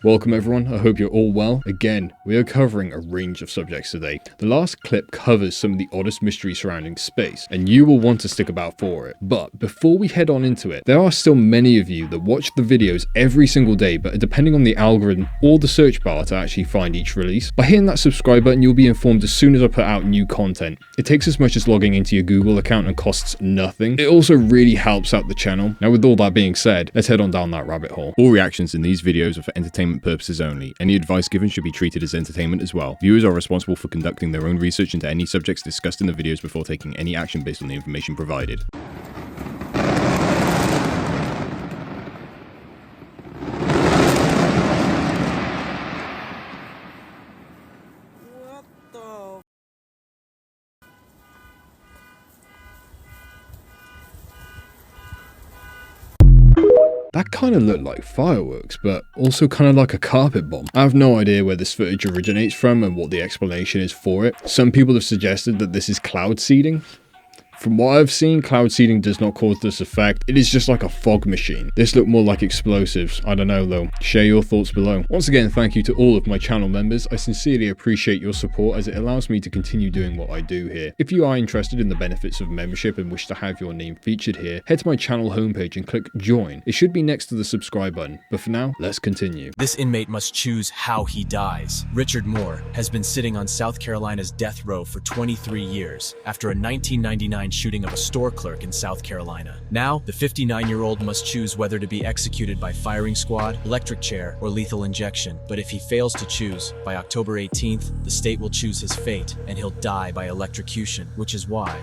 Welcome everyone, I hope you're all well. Again, we are covering a range of subjects today. The last clip covers some of the oddest mysteries surrounding space, and you will want to stick about for it. But before we head on into it, there are still many of you that watch the videos every single day, but are depending on the algorithm or the search bar to actually find each release. By hitting that subscribe button, you'll be informed as soon as I put out new content. It takes as much as logging into your Google account and costs nothing. It also really helps out the channel. Now with all that being said, let's head on down that rabbit hole. All reactions in these videos are for entertainment purposes only. Any advice given should be treated as entertainment as well. Viewers are responsible for conducting their own research into any subjects discussed in the videos before taking any action based on the information provided. That kind of looked like fireworks, but also kind of like a carpet bomb. I have no idea where this footage originates from and what the explanation is for it. Some people have suggested that this is cloud seeding. From what I've seen, cloud seeding does not cause this effect. It is just like a fog machine. This looked more like explosives. I don't know though. Share your thoughts below. Once again, thank you to all of my channel members. I sincerely appreciate your support as it allows me to continue doing what I do here. If you are interested in the benefits of membership and wish to have your name featured here, head to my channel homepage and click join. It should be next to the subscribe button. But for now, let's continue. This inmate must choose how he dies. Richard Moore has been sitting on South Carolina's death row for 23 years after a 1999 shooting of a store clerk in South Carolina. Now, the 59-year-old must choose whether to be executed by firing squad, electric chair, or lethal injection. But if he fails to choose, by October 18th, the state will choose his fate, and he'll die by electrocution, which is why.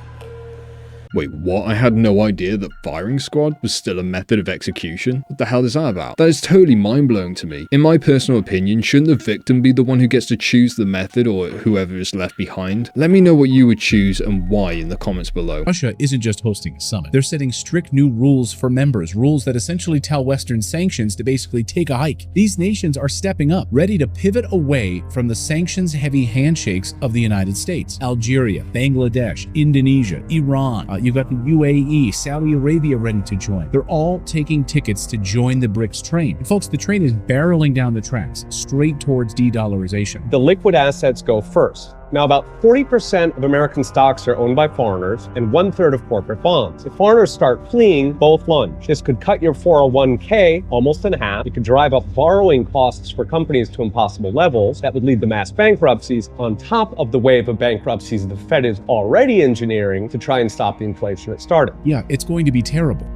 Wait, what? I had no idea that firing squad was still a method of execution? What the hell is that about? That is totally mind-blowing to me. In my personal opinion, shouldn't the victim be the one who gets to choose the method or whoever is left behind? Let me know what you would choose and why in the comments below. Russia isn't just hosting a summit. They're setting strict new rules for members, rules that essentially tell Western sanctions to basically take a hike. These nations are stepping up, ready to pivot away from the sanctions-heavy handshakes of the United States. Algeria, Bangladesh, Indonesia, Iran, you've got the UAE, Saudi Arabia ready to join. They're all taking tickets to join the BRICS train. And folks, the train is barreling down the tracks, straight towards de-dollarization. The liquid assets go first. Now, about 40% of American stocks are owned by foreigners and 1/3 of corporate bonds. If foreigners start fleeing, both lunge. This could cut your 401k almost in half. It could drive up borrowing costs for companies to impossible levels. That would lead to mass bankruptcies on top of the wave of bankruptcies the Fed is already engineering to try and stop the inflation it started. Yeah, it's going to be terrible.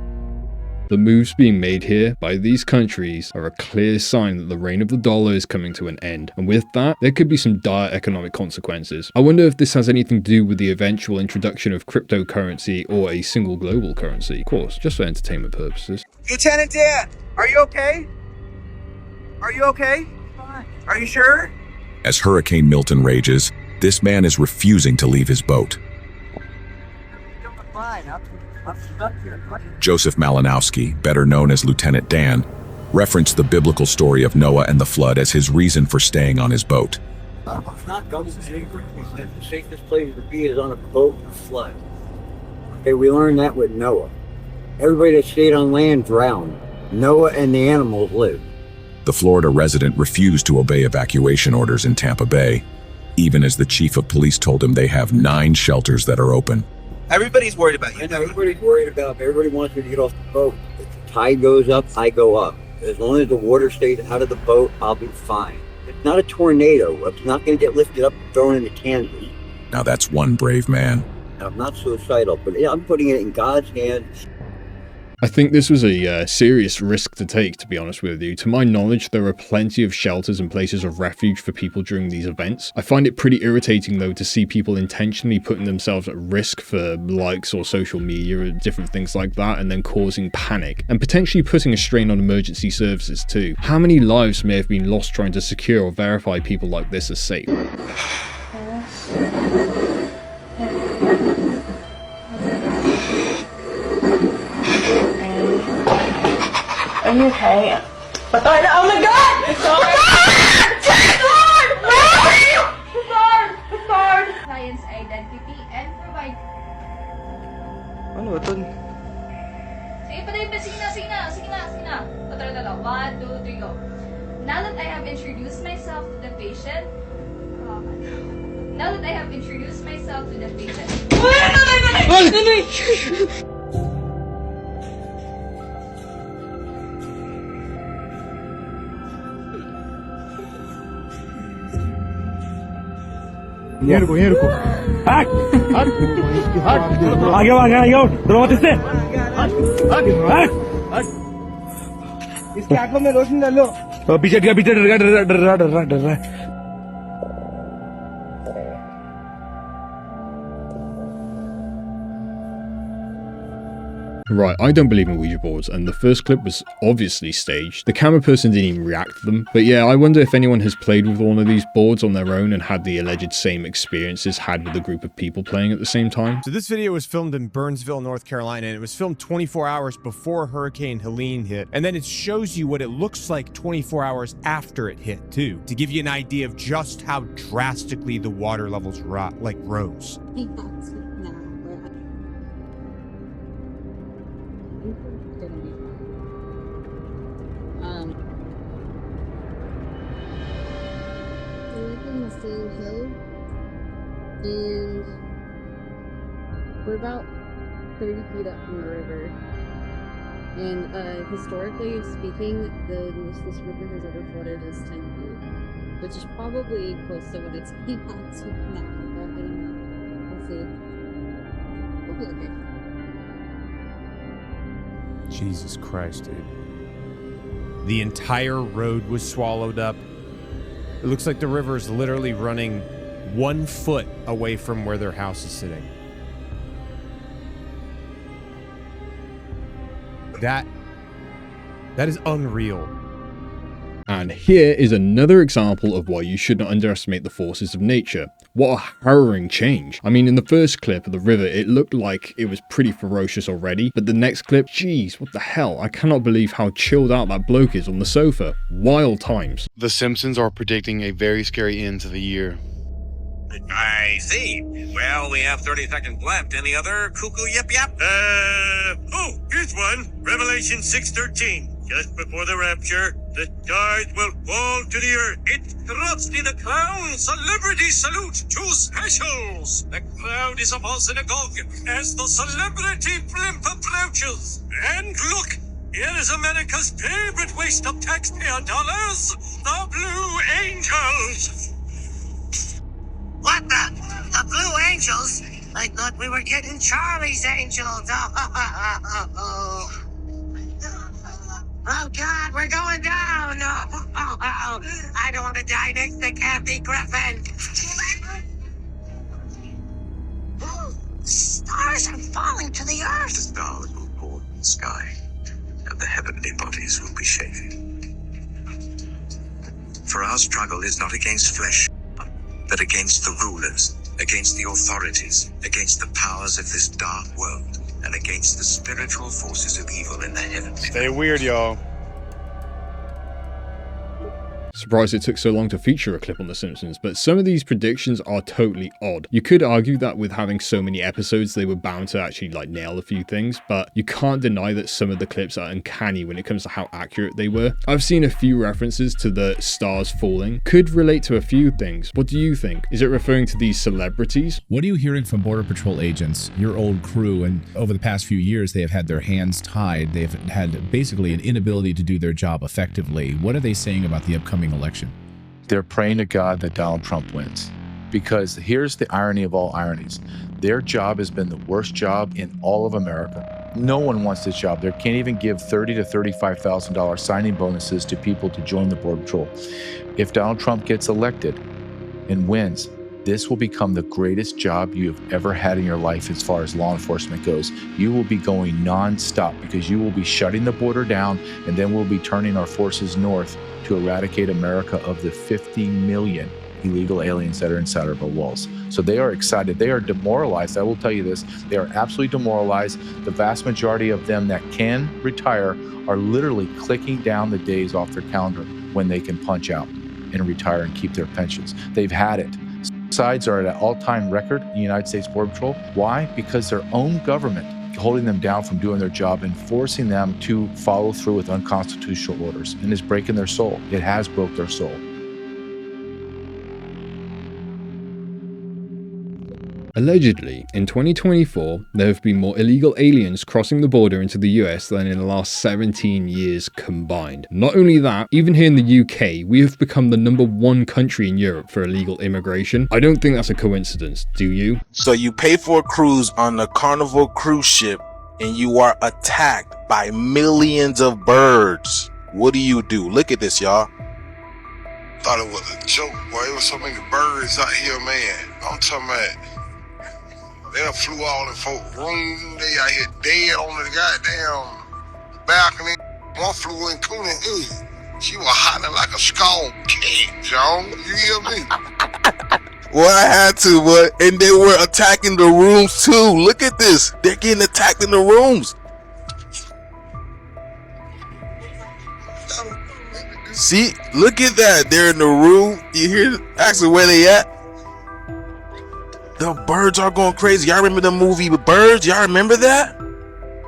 The moves being made here by these countries are a clear sign that the reign of the dollar is coming to an end, and with that, there could be some dire economic consequences. I wonder if this has anything to do with the eventual introduction of cryptocurrency or a single global currency. Of course, just for entertainment purposes. Lieutenant Dan, are you okay? Are you okay? Fine. Are you sure? As Hurricane Milton rages, this man is refusing to leave his boat. I'm fine. I'm stuck here. Joseph Malinowski, better known as Lieutenant Dan, referenced the biblical story of Noah and the flood as his reason for staying on his boat. It's not going secret. The safest place to be is on a boat in a flood. Okay, we learned that with Noah. Everybody that stayed on land drowned. Noah and the animals lived. The Florida resident refused to obey evacuation orders in Tampa Bay, even as the chief of police told him they have 9 shelters that are open. Everybody's worried about you. Everybody's worried about me. Everybody wants me to get off the boat. If the tide goes up, I go up. As long as the water stays out of the boat, I'll be fine. It's not a tornado. It's not going to get lifted up and thrown into Kansas. Now that's one brave man. I'm not suicidal, but yeah, I'm putting it in God's hands. I think this was a serious risk to take, to be honest with you. To my knowledge, there are plenty of shelters and places of refuge for people during these events. I find it pretty irritating, though, to see people intentionally putting themselves at risk for likes or social media or different things like that, and then causing panic, and potentially putting a strain on emergency services too. How many lives may have been lost trying to secure or verify people like this as safe? Are you okay? Oh my god! It's hard! It's hard! Client's identity and provide. Ano ito? Sige na. Ito. 1, 2, 3, go. Now that I have have introduced myself to the patient, now that I have introduced myself to the patient. इसकी आंखों में रोशनी डालो। पीछे डर रहा है। Right, I don't believe in Ouija boards, and the first clip was obviously staged. The camera person didn't even react to them. But yeah, I wonder if anyone has played with one of these boards on their own and had the alleged same experiences had with a group of people playing at the same time. So this video was filmed in Burnsville, North Carolina, and it was filmed 24 hours before Hurricane Helene hit. And then it shows you what it looks like 24 hours after it hit, too, to give you an idea of just how drastically the water levels rose. And we're about 30 feet up from the river. And historically speaking, the most this river has ever flooded is 10 feet, which is probably close to what it's being on to now. But I don't know. We'll see. We'll be okay. Jesus Christ, dude. The entire road was swallowed up. It looks like the river is literally running 1 foot away from where their house is sitting. That is unreal. And here is another example of why you should not underestimate the forces of nature. What a harrowing change. I mean, in the first clip of the river, it looked like it was pretty ferocious already, but the next clip, geez, what the hell? I cannot believe how chilled out that bloke is on the sofa. Wild times. The Simpsons are predicting a very scary end to the year. I see. Well, we have 30 seconds left. Any other cuckoo yip? Here's one. Revelation 6:13. Just before the rapture, the stars will fall to the earth. It's Krusty the Clown. Celebrity salute to specials. The crowd is upon synagogue as the celebrity blimp approaches. And look, here is America's favorite waste of taxpayer dollars, the Blue Angels. What the Blue Angels? I thought we were getting Charlie's Angels. Oh God, we're going down. I don't want to die next to Kathy Griffin. Stars are falling to the earth. The stars will fall in the sky, and the heavenly bodies will be shaken. For our struggle is not against flesh, but against the rulers, against the authorities, against the powers of this dark world, and against the spiritual forces of evil in the heavenly. Stay weird, y'all. Surprised it took so long to feature a clip on The Simpsons, but some of these predictions are totally odd. You could argue that with having so many episodes, they were bound to actually nail a few things, but you can't deny that some of the clips are uncanny when it comes to how accurate they were. I've seen a few references to the stars falling. Could relate to a few things. What do you think? Is it referring to these celebrities? What are you hearing from Border Patrol agents, your old crew, and over the past few years they have had their hands tied. They've had basically an inability to do their job effectively. What are they saying about the upcoming election? They're praying to God that Donald Trump wins. Because here's the irony of all ironies. Their job has been the worst job in all of America. No one wants this job. They can't even give $30,000 to $35,000 signing bonuses to people to join the Border Patrol. If Donald Trump gets elected and wins, this will become the greatest job you have ever had in your life as far as law enforcement goes. You will be going nonstop because you will be shutting the border down, and then we'll be turning our forces north to eradicate America of the 50 million illegal aliens that are inside of our walls. So they are excited. They are demoralized. I will tell you this. They are absolutely demoralized. The vast majority of them that can retire are literally clicking down the days off their calendar when they can punch out and retire and keep their pensions. They've had it. Suicides are at an all-time record in the United States Border Patrol. Why? Because their own government holding them down from doing their job and forcing them to follow through with unconstitutional orders, and it's breaking their soul. It has broke their soul. Allegedly, in 2024, there have been more illegal aliens crossing the border into the US than in the last 17 years combined. Not only that, even here in the UK, we have become the #1 country in Europe for illegal immigration. I don't think that's a coincidence, do you? So you pay for a cruise on the Carnival cruise ship and you are attacked by millions of birds. What do? Look at this, y'all. Thought it was a joke, boy. There was so many birds out here, man. I'm talking about. They done flew all in folks' room. They out here dead on the goddamn balcony. One flew in Cooney's head. She was hollering like a scald cat, John. You hear me? Well, I had to, but and they were attacking the rooms too. Look at this. They're getting attacked in the rooms. See, look at that. They're in the room. You hear actually where they at? The birds are going crazy. Y'all remember the movie with birds? Y'all remember that?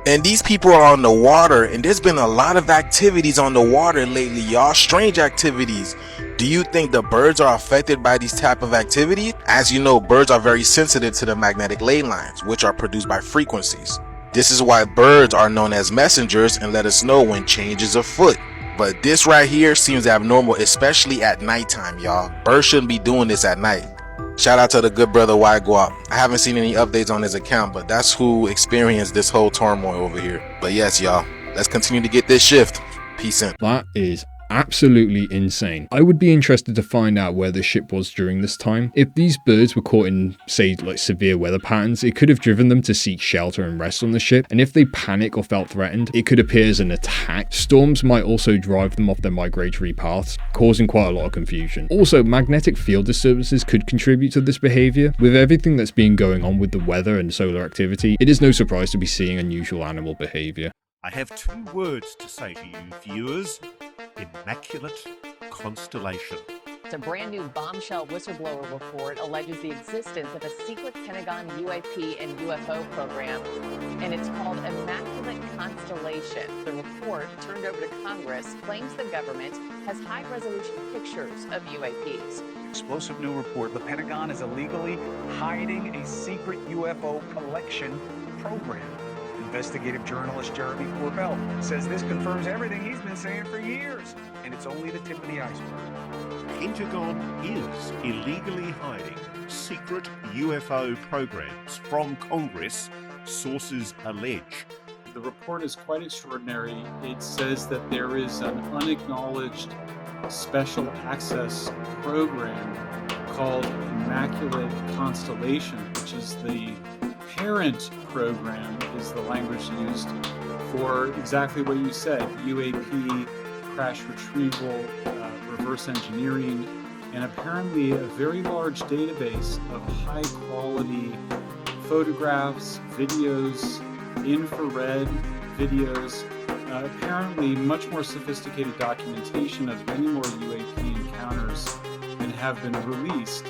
And these people are on the water, and there's been a lot of activities on the water lately, y'all. Strange activities. Do you think the birds are affected by these type of activities? As you know, birds are very sensitive to the magnetic ley lines, which are produced by frequencies. This is why birds are known as messengers and let us know when change is afoot. But this right here seems abnormal, especially at nighttime, y'all. Birds shouldn't be doing this at night. Shout out to the good brother Guap. I haven't seen any updates on his account, but that's who experienced this whole turmoil over here. But yes, y'all, let's continue to get this shift. Peace in. That is absolutely insane. I would be interested to find out where the ship was during this time. If these birds were caught in, say, like severe weather patterns, it could have driven them to seek shelter and rest on the ship. And if they panic or felt threatened, it could appear as an attack. Storms might also drive them off their migratory paths, causing quite a lot of confusion. Also, magnetic field disturbances could contribute to this behavior. With everything that's been going on with the weather and solar activity, it is no surprise to be seeing unusual animal behavior. I have 2 words to say to you, viewers. Immaculate constellation. A brand new bombshell whistleblower report alleges the existence of a secret Pentagon UAP and UFO program, and it's called Immaculate Constellation. The report, turned over to Congress, claims the government has high-resolution pictures of UAPs. Explosive new report. The Pentagon is illegally hiding a secret UFO collection program. Investigative journalist Jeremy Corbell says this confirms everything he's been saying for years, and it's only the tip of the iceberg. Pentagon is illegally hiding secret UFO programs from Congress, sources allege. The report is quite extraordinary. It says that there is an unacknowledged special access program called Immaculate Constellation, which is the parent program, is the language used for exactly what you said: UAP, crash retrieval, reverse engineering, and apparently a very large database of high quality photographs, videos, infrared videos, apparently much more sophisticated documentation of many more UAP encounters than have been released.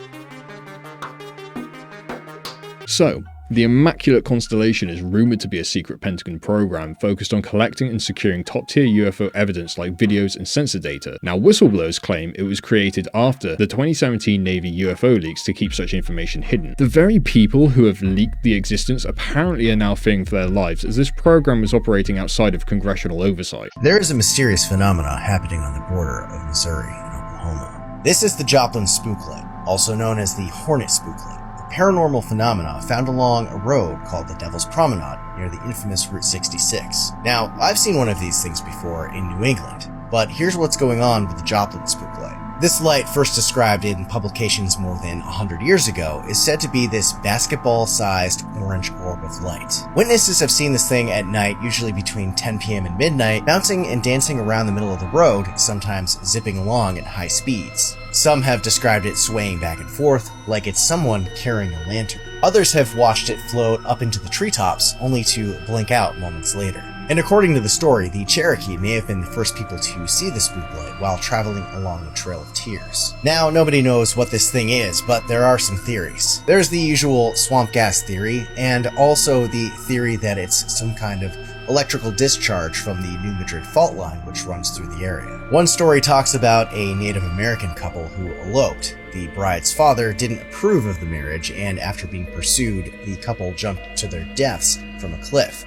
So, the Immaculate Constellation is rumored to be a secret Pentagon program focused on collecting and securing top-tier UFO evidence like videos and sensor data. Now, whistleblowers claim it was created after the 2017 Navy UFO leaks to keep such information hidden. The very people who have leaked the existence apparently are now fearing for their lives, as this program is operating outside of congressional oversight. There is a mysterious phenomena happening on the border of Missouri and Oklahoma. This is the Joplin Spook Light, also known as the Hornet Spook Light. Paranormal phenomena found along a road called the Devil's Promenade near the infamous Route 66. Now, I've seen one of these things before in New England, but here's what's going on with the Joplin Spook Light. This light, first described in publications more than 100 years ago, is said to be this basketball-sized orange orb of light. Witnesses have seen this thing at night, usually between 10 p.m. and midnight, bouncing and dancing around the middle of the road, sometimes zipping along at high speeds. Some have described it swaying back and forth, like it's someone carrying a lantern. Others have watched it float up into the treetops, only to blink out moments later. And according to the story, the Cherokee may have been the first people to see the spook light while traveling along the Trail of Tears. Now, nobody knows what this thing is, but there are some theories. There's the usual swamp gas theory, and also the theory that it's some kind of electrical discharge from the New Madrid fault line which runs through the area. One story talks about a Native American couple who eloped. The bride's father didn't approve of the marriage, and after being pursued, the couple jumped to their deaths from a cliff.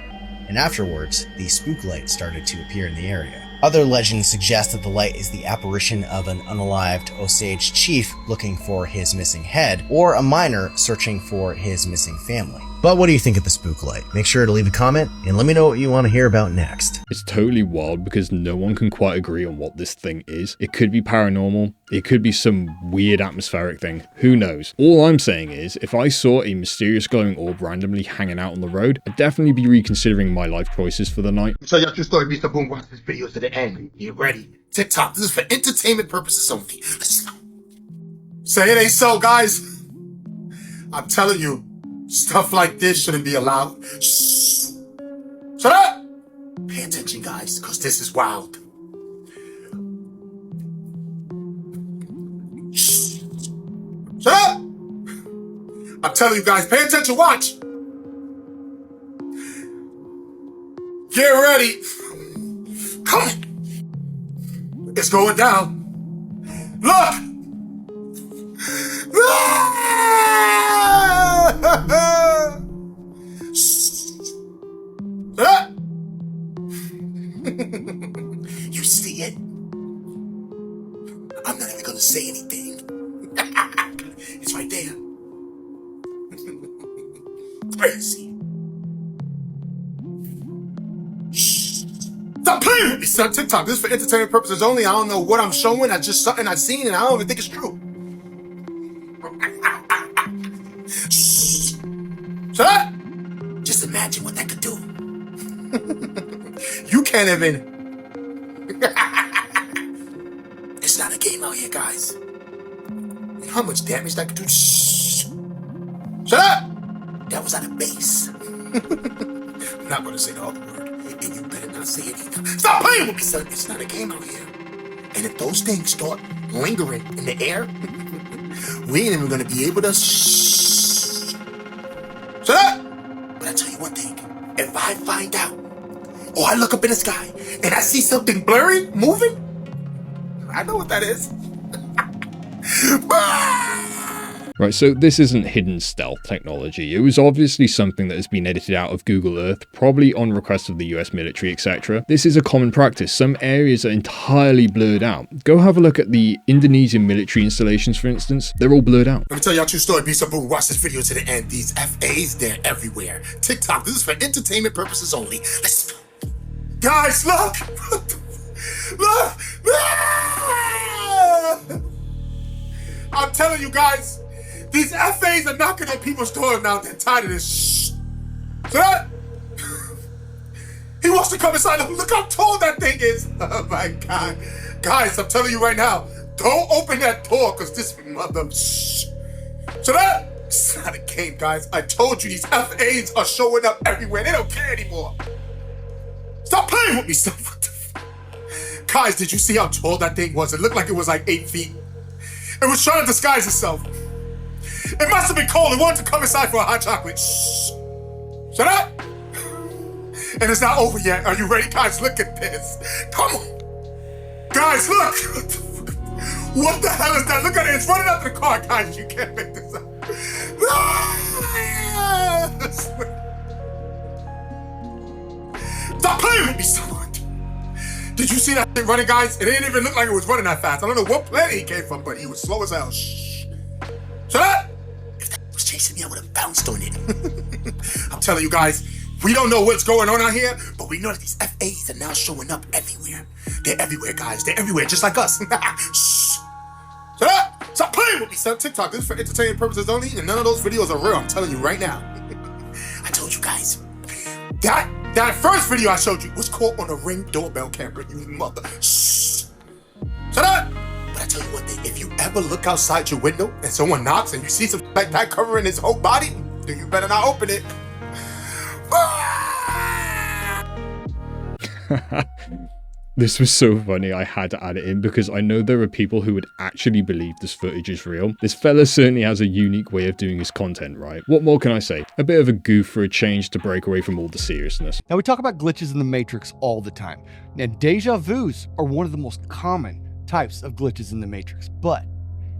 And afterwards, the spook light started to appear in the area. Other legends suggest that the light is the apparition of an unalived Osage chief looking for his missing head, or a miner searching for his missing family. But what do you think of the spook light? Make sure to leave a comment and let me know what you want to hear about next. It's totally wild because no one can quite agree on what this thing is. It could be paranormal, it could be some weird atmospheric thing, who knows? All I'm saying is, if I saw a mysterious glowing orb randomly hanging out on the road, I'd definitely be reconsidering my life choices for the night. So y'all true story, Mr. Boom, watch this video to the end. You ready? TikTok, this is for entertainment purposes only. Let's go. Say it ain't so, guys. I'm telling you, stuff like this shouldn't be allowed. Shh. Shut up! Pay attention, guys, because this is wild. Shh. Shut up! I'm telling you guys, pay attention, watch. Get ready. Come on. It's going down. Look! You see it? I'm not even gonna say anything. It's right there. Crazy. Shh. Stop playing with me, son. TikTok, this is for entertainment purposes only. I don't know what I'm showing. That's just something I've seen and I don't even think it's true. Shut up! Just imagine what that could do. You can't even. It's not a game out here, guys. You know how much damage that could do? Shh. Shut up! That was at a base. I'm not gonna say the other word, and you better not say it either. Stop playing with me, son. It's not a game out here. And if those things start lingering in the air, we ain't even gonna be able to. Shut up! But I tell you one thing, if I find out, or I look up in the sky, and I see something blurry moving, I know what that is. Right, so this isn't hidden stealth technology. It was obviously something that has been edited out of Google Earth, probably on request of the US military, etc. This is a common practice. Some areas are entirely blurred out. Go have a look at the Indonesian military installations, for instance. They're all blurred out. Let me tell y'all a true story. Be simple. Watch this video to the end. These FAs, they're everywhere. TikTok, this is for entertainment purposes only. Let's go. Guys, look! Look! I'm telling you guys, these FAs are knocking on people's doors now. They're tired of this. Shh. Shut up! He wants to come inside. Look how tall that thing is. Oh my God. Guys, I'm telling you right now, don't open that door because this mother. Shh. Shut up! It's not a game, guys. I told you these FAs are showing up everywhere. They don't care anymore. Stop playing with me, son. What the Guys, did you see how tall that thing was? It looked like it was like 8 feet. It was trying to disguise itself. It must have been cold. It wanted to come inside for a hot chocolate. Shh. Shut up. And it's not over yet. Are you ready, guys? Look at this. Come on. Guys, look. What the hell is that? Look at it. It's running out the car, guys. You can't make this up. Stop playing with me, son. Did you see that thing running, guys? It didn't even look like it was running that fast. I don't know what planet he came from, but he was slow as hell. Shh. Shut up! If that was chasing me, I would have bounced on it. I'm telling you guys, we don't know what's going on out here, but we know that these FAs are now showing up everywhere. They're everywhere, guys. They're everywhere, just like us. Shh. Shut up! Stop playing with me, son. TikTok, this is for entertainment purposes only, and none of those videos are real. I'm telling you right now. I told you guys. That first video I showed you was caught on a Ring doorbell camera, you mother. Shh. Shut up! But I tell you one thing, if you ever look outside your window and someone knocks and you see something like that covering his whole body, then you better not open it. This was so funny, I had to add it in because I know there are people who would actually believe this footage is real. This fella certainly has a unique way of doing his content, right? What more can I say? A bit of a goof for a change to break away from all the seriousness. Now, we talk about glitches in the Matrix all the time, and deja vus are one of the most common types of glitches in the Matrix. But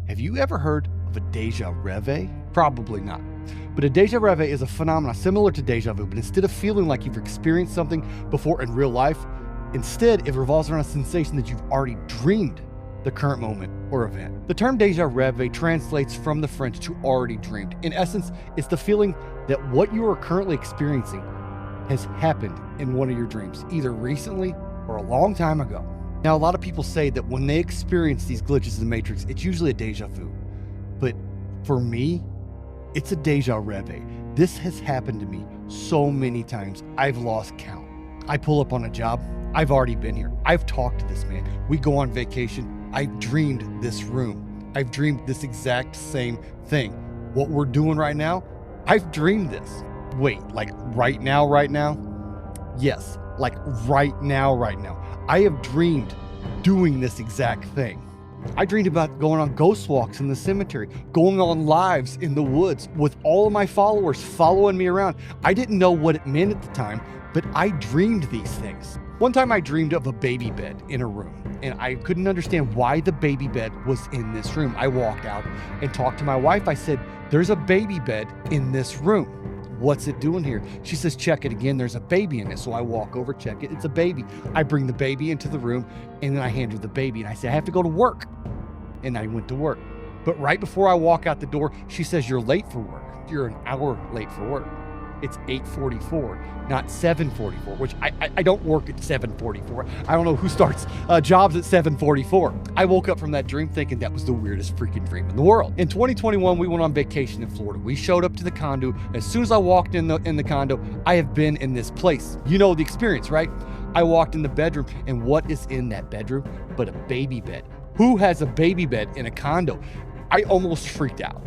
have you ever heard of a deja reve? Probably not. But a deja reve is a phenomenon similar to deja vu, but instead of feeling like you've experienced something before in real life, instead, it revolves around a sensation that you've already dreamed the current moment or event. The term deja reve translates from the French to already dreamed. In essence, it's the feeling that what you are currently experiencing has happened in one of your dreams, either recently or a long time ago. Now, a lot of people say that when they experience these glitches in the Matrix, it's usually a deja vu. But for me, it's a deja reve. This has happened to me so many times, I've lost count. I pull up on a job. I've already been here. I've talked to this man. We go on vacation. I've dreamed this room. I've dreamed this exact same thing. What we're doing right now, I've dreamed this. Wait, like right now? Yes, like right now. I have dreamed doing this exact thing. I dreamed about going on ghost walks in the cemetery, going on lives in the woods with all of my followers following me around. I didn't know what it meant at the time, but I dreamed these things. One time I dreamed of a baby bed in a room, and I couldn't understand why the baby bed was in this room. I walked out and talked to my wife. I said, "There's a baby bed in this room. What's it doing here?" She says, "Check it again. There's a baby in it." So I walk over, check it. It's a baby. I bring the baby into the room, and then I hand her the baby, and I say, "I have to go to work." And I went to work. But right before I walk out the door, she says, "You're late for work. You're an hour late for work." It's 8:44, not 7:44, which I don't work at 7:44. I don't know who starts jobs at 7:44. I woke up from that dream thinking that was the weirdest freaking dream in the world. In 2021, we went on vacation in Florida. We showed up to the condo. As soon as I walked in the condo, I have been in this place. You know the experience, right? I walked in the bedroom, and what is in that bedroom but a baby bed? Who has a baby bed in a condo? I almost freaked out.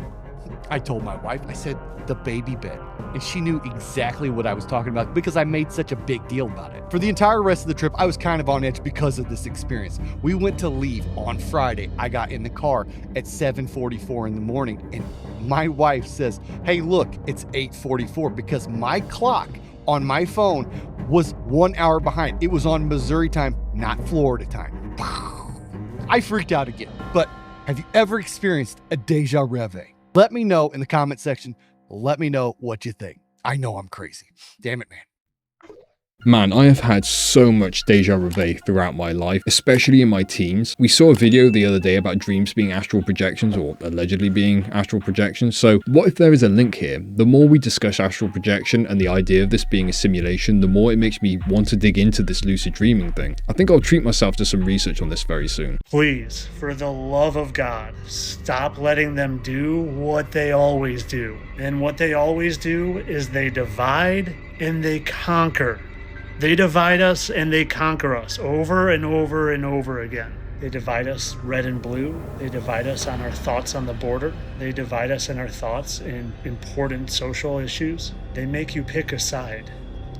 I told my wife, I said, "The baby bed." And she knew exactly what I was talking about because I made such a big deal about it. For the entire rest of the trip, I was kind of on edge because of this experience. We went to leave on Friday. I got in the car at 7:44 in the morning, and my wife says, "Hey, look, it's 8:44," because my clock on my phone was 1 hour behind. It was on Missouri time, not Florida time. I freaked out again. But have you ever experienced a deja reve? Let me know in the comment section. Let me know what you think. I know I'm crazy. Damn it, man. Man, I have had so much deja vu throughout my life, especially in my teens. We saw a video the other day about dreams being astral projections, or allegedly being astral projections. So what if there is a link here? The more we discuss astral projection and the idea of this being a simulation, the more it makes me want to dig into this lucid dreaming thing. I think I'll treat myself to some research on this very soon. Please, for the love of God, stop letting them do what they always do. And what they always do is they divide and they conquer. They divide us and they conquer us over and over and over again. They divide us red and blue. They divide us on our thoughts on the border. They divide us in our thoughts in important social issues. They make you pick a side.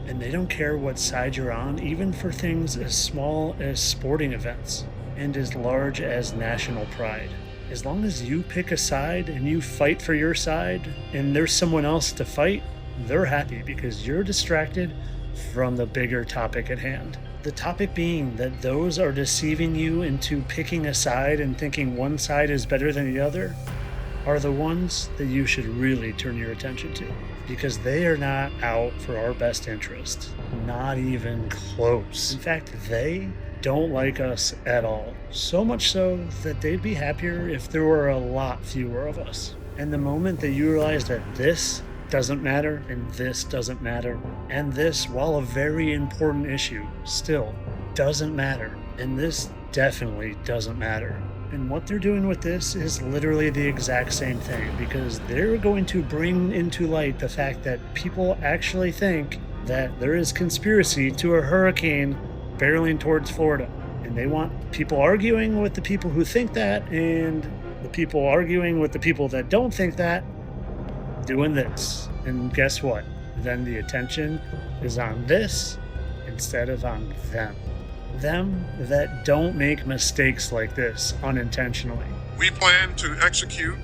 And they don't care what side you're on, even for things as small as sporting events and as large as national pride. As long as you pick a side and you fight for your side and there's someone else to fight, they're happy because you're distracted from the bigger topic at hand. The topic being that those are deceiving you into picking a side and thinking one side is better than the other are the ones that you should really turn your attention to, because they are not out for our best interest, not even close. In fact, they don't like us at all, so much so that they'd be happier if there were a lot fewer of us. And the moment that you realize that this doesn't matter, and this doesn't matter, and this, while a very important issue, still doesn't matter, and this definitely doesn't matter. And what they're doing with this is literally the exact same thing, because they're going to bring into light the fact that people actually think that there is conspiracy to a hurricane barreling towards Florida. And they want people arguing with the people who think that, and the people arguing with the people that don't think that, doing this. And guess what? Then the attention is on this instead of on them. Them that don't make mistakes like this unintentionally. We plan to execute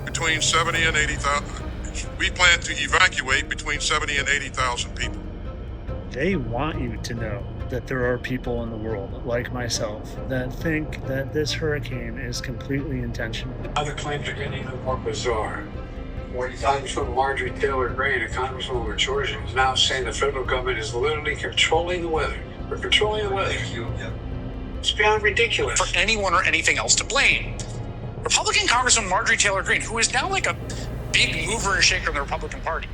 between 70 and 80,000. We plan to evacuate between 70 and 80,000 people. They want you to know that there are people in the world, like myself, that think that this hurricane is completely intentional. Other claims are getting even more bizarre. When Congresswoman Marjorie Taylor Greene and Congresswoman Georgia is now saying the federal government is literally controlling the weather. We're controlling the weather. It's beyond ridiculous. For anyone or anything else to blame. Republican Congresswoman Marjorie Taylor Greene, who is now like a big mover and shaker in the Republican Party,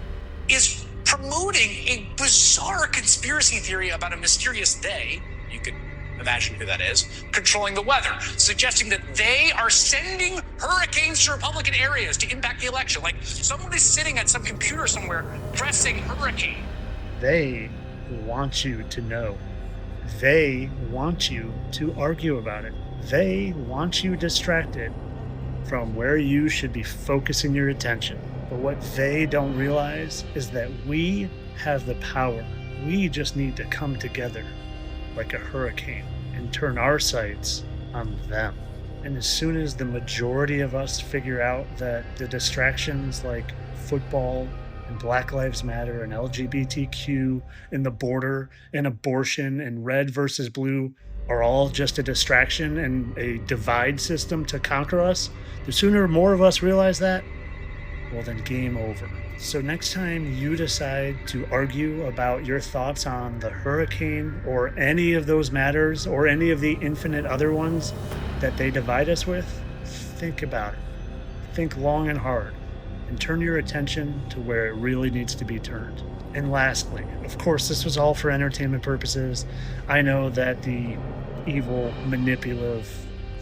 is promoting a bizarre conspiracy theory about a mysterious they, you could imagine who that is, controlling the weather, suggesting that they are sending hurricanes to Republican areas to impact the election. Like someone is sitting at some computer somewhere pressing hurricane. They want you to know. They want you to argue about it. They want you distracted from where you should be focusing your attention. But what they don't realize is that we have the power. We just need to come together like a hurricane and turn our sights on them. And as soon as the majority of us figure out that the distractions like football and Black Lives Matter and LGBTQ and the border and abortion and red versus blue are all just a distraction and a divide system to conquer us, the sooner more of us realize that, well then game over. So next time you decide to argue about your thoughts on the hurricane or any of those matters or any of the infinite other ones that they divide us with, think about it. Think long and hard and turn your attention to where it really needs to be turned. And lastly, of course, this was all for entertainment purposes. I know that the evil, manipulative,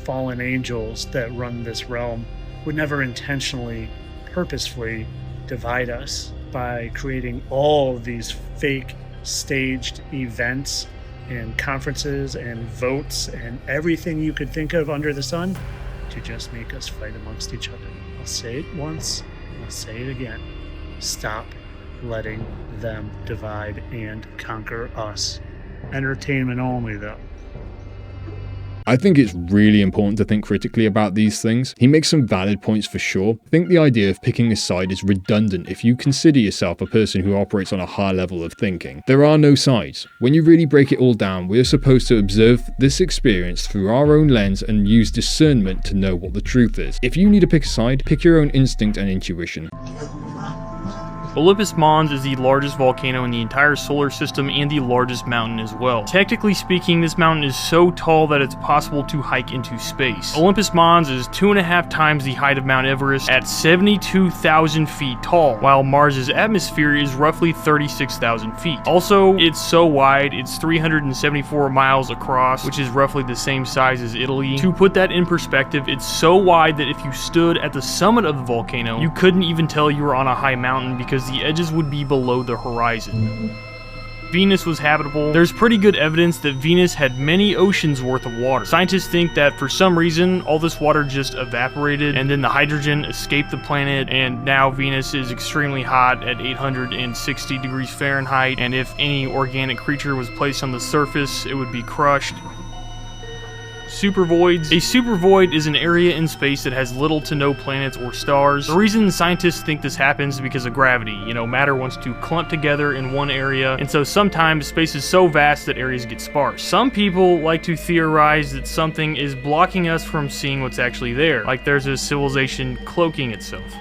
fallen angels that run this realm would never intentionally, purposefully divide us by creating all of these fake staged events and conferences and votes and everything you could think of under the sun to just make us fight amongst each other. I'll say it once, and I'll say it again. Stop letting them divide and conquer us. Entertainment only, though. I think it's really important to think critically about these things. He makes some valid points for sure. I think the idea of picking a side is redundant if you consider yourself a person who operates on a high level of thinking. There are no sides. When you really break it all down, we are supposed to observe this experience through our own lens and use discernment to know what the truth is. If you need to pick a side, pick your own instinct and intuition. Olympus Mons is the largest volcano in the entire solar system and the largest mountain as well. Technically speaking, this mountain is so tall that it's possible to hike into space. Olympus Mons is 2.5 times the height of Mount Everest at 72,000 feet tall, while Mars's atmosphere is roughly 36,000 feet. Also, it's so wide, it's 374 miles across, which is roughly the same size as Italy. To put that in perspective, it's so wide that if you stood at the summit of the volcano, you couldn't even tell you were on a high mountain because the edges would be below the horizon. Venus was habitable. There's pretty good evidence that Venus had many oceans worth of water. Scientists think that for some reason, all this water just evaporated and then the hydrogen escaped the planet, and now Venus is extremely hot at 860 degrees Fahrenheit, and if any organic creature was placed on the surface, it would be crushed. Supervoids. A supervoid is an area in space that has little to no planets or stars. The reason scientists think this happens is because of gravity. Matter wants to clump together in one area, and so sometimes space is so vast that areas get sparse. Some people like to theorize that something is blocking us from seeing what's actually there, like there's a civilization cloaking itself.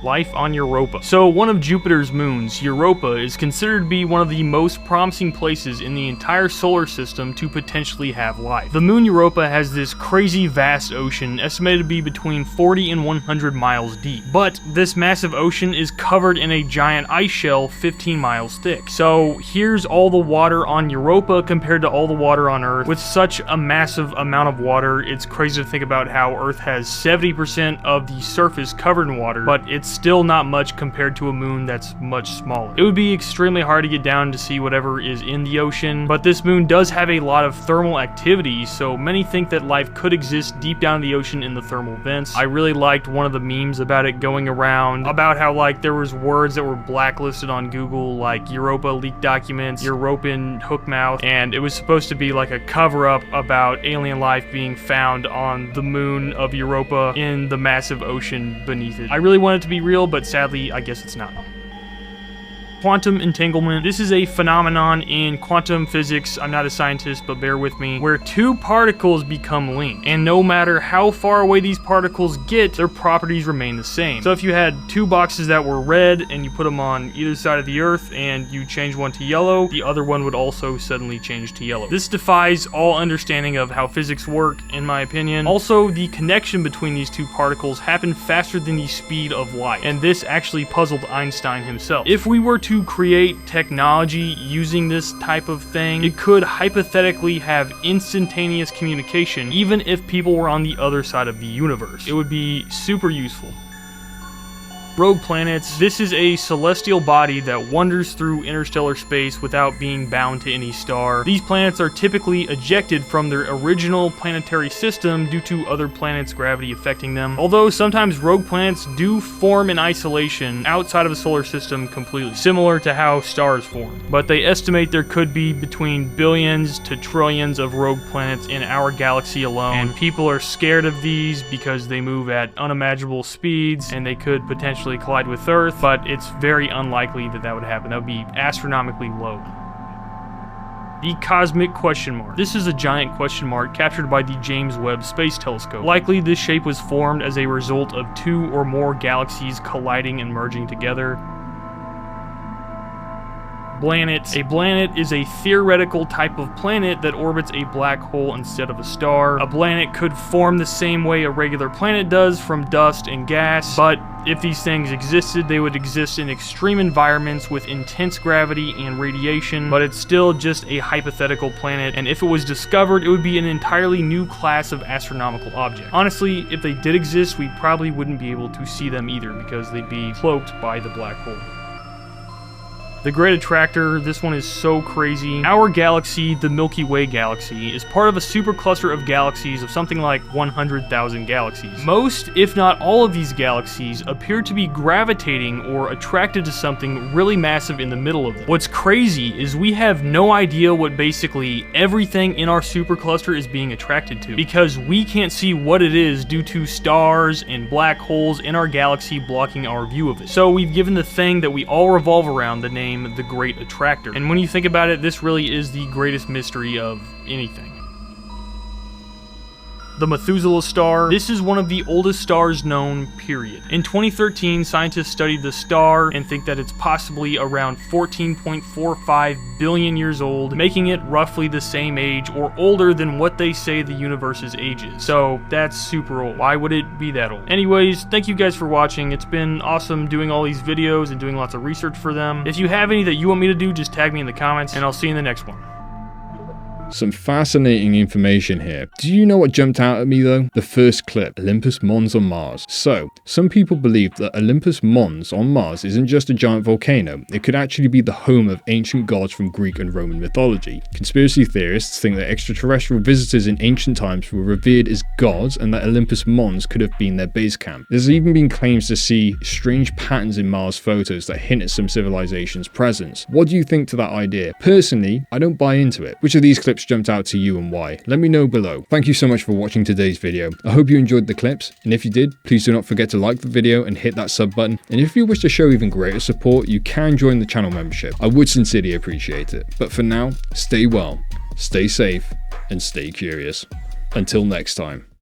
Life on Europa. So one of Jupiter's moons, Europa, is considered to be one of the most promising places in the entire solar system to potentially have life. The moon Europa has this crazy vast ocean, estimated to be between 40 and 100 miles deep. But this massive ocean is covered in a giant ice shell 15 miles thick. So here's all the water on Europa compared to all the water on Earth. With such a massive amount of water, it's crazy to think about how Earth has 70% of the surface covered in water, but it's still not much compared to a moon that's much smaller. It would be extremely hard to get down to see whatever is in the ocean, but this moon does have a lot of thermal activity, so many think that life could exist deep down in the ocean in the thermal vents. I really liked one of the memes about it going around, about how like there was words that were blacklisted on Google, like Europa leaked documents, European hook mouth, and it was supposed to be like a cover-up about alien life being found on the moon of Europa in the massive ocean beneath it. I really want it to be real, but sadly, I guess it's not. Quantum entanglement. This is a phenomenon in quantum physics, I'm not a scientist, but bear with me, where two particles become linked, and no matter how far away these particles get, their properties remain the same. So if you had two boxes that were red, and you put them on either side of the Earth, and you change one to yellow, the other one would also suddenly change to yellow. This defies all understanding of how physics work, in my opinion. Also, the connection between these two particles happened faster than the speed of light, and this actually puzzled Einstein himself. If we were to create technology using this type of thing, it could hypothetically have instantaneous communication even if people were on the other side of the universe. It would be super useful. Rogue planets. This is a celestial body that wanders through interstellar space without being bound to any star. These planets are typically ejected from their original planetary system due to other planets' gravity affecting them, although sometimes rogue planets do form in isolation outside of a solar system completely, similar to how stars form. But they estimate there could be between billions to trillions of rogue planets in our galaxy alone, and people are scared of these because they move at unimaginable speeds and they could potentially collide with Earth, but it's very unlikely that that would happen. That would be astronomically low. The cosmic question mark. This is a giant question mark captured by the James Webb Space Telescope. Likely this shape was formed as a result of two or more galaxies colliding and merging together. Planet. A planet is a theoretical type of planet that orbits a black hole instead of a star. A planet could form the same way a regular planet does, from dust and gas, but if these things existed, they would exist in extreme environments with intense gravity and radiation, but it's still just a hypothetical planet, and if it was discovered, it would be an entirely new class of astronomical object. Honestly, if they did exist, we probably wouldn't be able to see them either, because they'd be cloaked by the black hole. The Great Attractor, this one is so crazy. Our galaxy, the Milky Way galaxy, is part of a supercluster of galaxies of something like 100,000 galaxies. Most, if not all of these galaxies, appear to be gravitating or attracted to something really massive in the middle of them. What's crazy is we have no idea what basically everything in our supercluster is being attracted to, because we can't see what it is due to stars and black holes in our galaxy blocking our view of it. So we've given the thing that we all revolve around the name the Great Attractor. And when you think about it, this really is the greatest mystery of anything. The Methuselah star. This is one of the oldest stars known, period. In 2013, scientists studied the star and think that it's possibly around 14.45 billion years old, making it roughly the same age or older than what they say the universe's age is. So that's super old. Why would it be that old? Anyways, thank you guys for watching. It's been awesome doing all these videos and doing lots of research for them. If you have any that you want me to do, just tag me in the comments, and I'll see you in the next one. Some fascinating information here. Do you know what jumped out at me though? The first clip, Olympus Mons on Mars. So, some people believe that Olympus Mons on Mars isn't just a giant volcano, it could actually be the home of ancient gods from Greek and Roman mythology. Conspiracy theorists think that extraterrestrial visitors in ancient times were revered as gods and that Olympus Mons could have been their base camp. There's even been claims to see strange patterns in Mars photos that hint at some civilization's presence. What do you think to that idea? Personally, I don't buy into it. Which of these clips jumped out to you and why? Let me know below. Thank you so much for watching today's video. I hope you enjoyed the clips, and if you did, please do not forget to like the video and hit that sub button, and if you wish to show even greater support, you can join the channel membership. I would sincerely appreciate it. But for now, stay well, stay safe, and stay curious. Until next time.